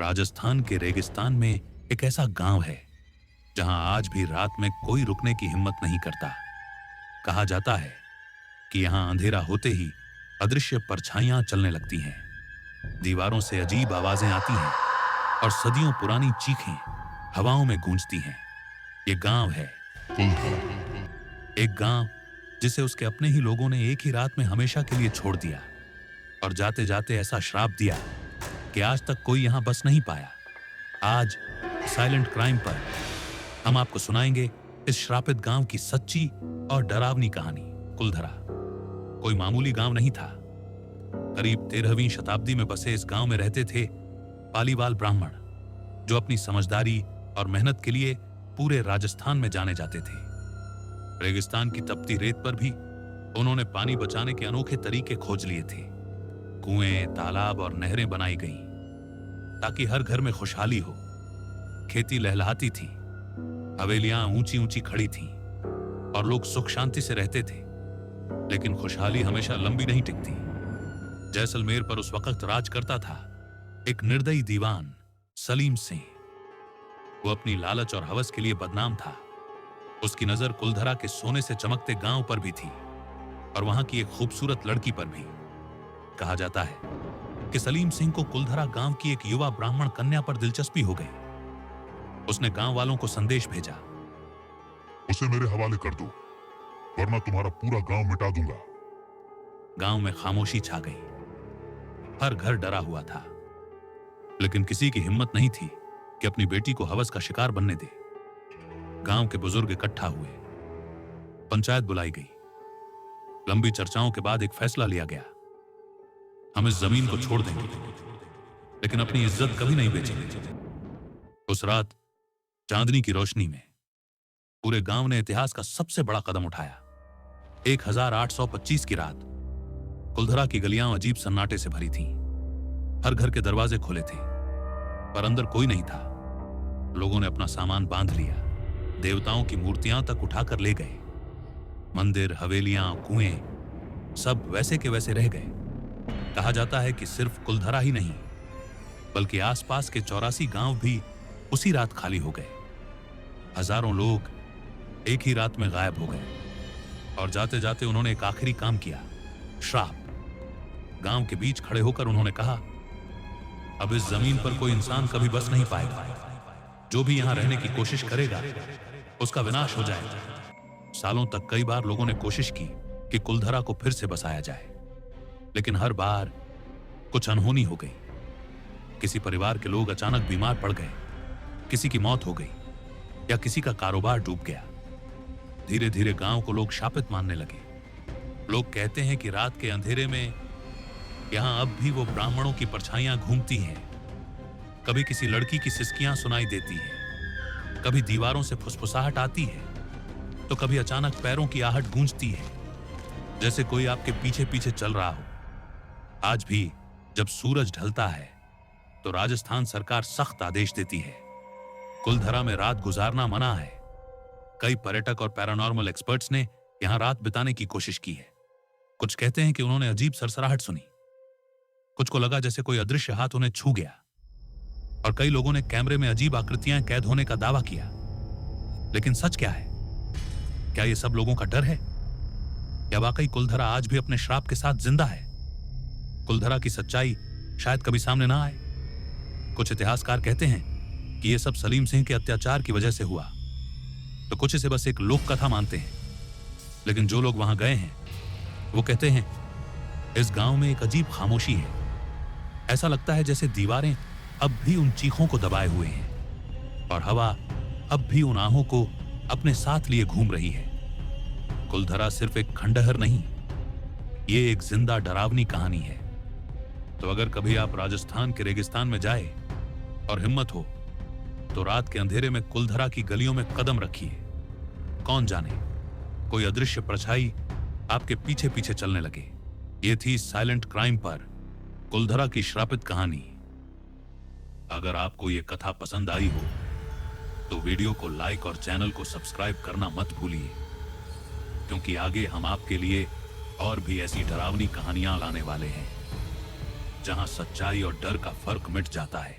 राजस्थान के रेगिस्तान में एक ऐसा गांव है जहां आज भी रात में कोई रुकने की हिम्मत नहीं करता। कहा जाता है कि यहां अंधेरा होते ही अदृश्य परछाइयां चलने लगती हैं, दीवारों से अजीब आवाजें आती हैं और सदियों पुरानी चीखें हवाओं में गूंजती हैं। ये गांव है एक गांव जिसे उसके अपने ही लोगों ने एक ही रात में हमेशा के लिए छोड़ दिया और जाते जाते ऐसा श्राप दिया कि आज तक कोई यहां बस नहीं पाया। आज साइलेंट क्राइम पर हम आपको सुनाएंगे इस श्रापित गांव की सच्ची और डरावनी कहानी। कुलधरा कोई मामूली गांव नहीं था। करीब 13वीं शताब्दी में बसे इस गांव में रहते थे पालीवाल ब्राह्मण, जो अपनी समझदारी और मेहनत के लिए पूरे राजस्थान में जाने जाते थे। रेगिस्तान की तपती रेत पर भी उन्होंने पानी बचाने के अनोखे तरीके खोज लिए थे। कुएं, तालाब और नहरें बनाई गईं ताकि हर घर में खुशहाली हो। खेती लहलहाती थी, हवेलियां ऊंची ऊंची खड़ी थीं और लोग सुख शांति से रहते थे। लेकिन खुशहाली हमेशा लंबी नहीं टिकती। जैसलमेर पर उस वक्त राज करता था एक निर्दयी दीवान सलीम सिंह। वो अपनी लालच और हवस के लिए बदनाम था। उसकी नजर कुलधरा के सोने से चमकते गांव पर भी थी और वहां की एक खूबसूरत लड़की पर भी। कहा जाता है कि सलीम सिंह को कुलधरा गांव की एक युवा ब्राह्मण कन्या पर दिलचस्पी हो गई। उसने गांव वालों को संदेश भेजा, उसे मेरे हवाले कर दो वरना तुम्हारा पूरा गांव मिटा दूंगा। गांव में खामोशी छा गई। हर घर डरा हुआ था, लेकिन किसी की हिम्मत नहीं थी कि अपनी बेटी को हवस का शिकार बनने दे। गांव के बुजुर्ग इकट्ठा हुए, पंचायत बुलाई गई। लंबी चर्चाओं के बाद एक फैसला लिया गया, हम इस जमीन को छोड़ देंगे लेकिन अपनी इज्जत कभी नहीं बेचेंगे। उस रात चांदनी की रोशनी में पूरे गांव ने इतिहास का सबसे बड़ा कदम उठाया। 1825 की रात कुलधरा की गलियां अजीब सन्नाटे से भरी थीं। हर घर के दरवाजे खुले थे पर अंदर कोई नहीं था। लोगों ने अपना सामान बांध लिया, देवताओं की मूर्तियां तक उठाकर ले गए। मंदिर, हवेलियां, कुएं सब वैसे के वैसे रह गए। कहा जाता है कि सिर्फ कुलधरा ही नहीं बल्कि आसपास के 84 गांव भी उसी रात खाली हो गए। हजारों लोग एक ही रात में गायब हो गए और जाते जाते उन्होंने एक आखिरी काम किया, श्राप। गांव के बीच खड़े होकर उन्होंने कहा, अब इस जमीन पर कोई इंसान कभी बस नहीं पाएगा। जो भी यहां रहने की कोशिश करेगा उसका विनाश हो जाएगा। सालों तक कई बार लोगों ने कोशिश की कि कुलधरा को फिर से बसाया जाए, लेकिन हर बार कुछ अनहोनी हो गई। किसी परिवार के लोग अचानक बीमार पड़ गए, किसी की मौत हो गई या किसी का कारोबार डूब गया। धीरे धीरे गांव को लोग शापित मानने लगे। लोग कहते हैं कि रात के अंधेरे में यहां अब भी वो ब्राह्मणों की परछाइयां घूमती हैं। कभी किसी लड़की की सिसकियां सुनाई देती हैं, कभी दीवारों से फुसफुसाहट आती है, तो कभी अचानक पैरों की आहट गूंजती है, जैसे कोई आपके पीछे पीछे चल रहा हो। आज भी जब सूरज ढलता है तो राजस्थान सरकार सख्त आदेश देती है, कुलधरा में रात गुजारना मना है। कई पर्यटक और पैरानॉर्मल एक्सपर्ट्स ने यहां रात बिताने की कोशिश की है। कुछ कहते हैं कि उन्होंने अजीब सरसराहट सुनी, कुछ को लगा जैसे कोई अदृश्य हाथ उन्हें छू गया, और कई लोगों ने कैमरे में अजीब आकृतियां कैद होने का दावा किया। लेकिन सच क्या है? क्या ये सब लोगों का डर है या वाकई कुलधरा आज भी अपने श्राप के साथ जिंदा है? कुलधरा की सच्चाई शायद कभी सामने ना आए। कुछ इतिहासकार कहते हैं कि यह सब सलीम सिंह के अत्याचार की वजह से हुआ, तो कुछ इसे बस एक लोक कथा मानते हैं। लेकिन जो लोग वहां गए हैं वो कहते हैं इस गांव में एक अजीब खामोशी है। ऐसा लगता है जैसे दीवारें अब भी उन चीखों को दबाए हुए हैं और हवा अब भी उन आहों को अपने साथ लिए घूम रही है। कुलधरा सिर्फ एक खंडहर नहीं, ये एक जिंदा डरावनी कहानी है। तो अगर कभी आप राजस्थान के रेगिस्तान में जाए और हिम्मत हो तो रात के अंधेरे में कुलधरा की गलियों में कदम रखिए। कौन जाने कोई अदृश्य परछाई आपके पीछे पीछे चलने लगे। ये थी साइलेंट क्राइम पर कुलधरा की श्रापित कहानी। अगर आपको ये कथा पसंद आई हो तो वीडियो को लाइक और चैनल को सब्सक्राइब करना मत भूलिए, क्योंकि आगे हम आपके लिए और भी ऐसी डरावनी कहानियां लाने वाले हैं जहां सच्चाई और डर का फर्क मिट जाता है।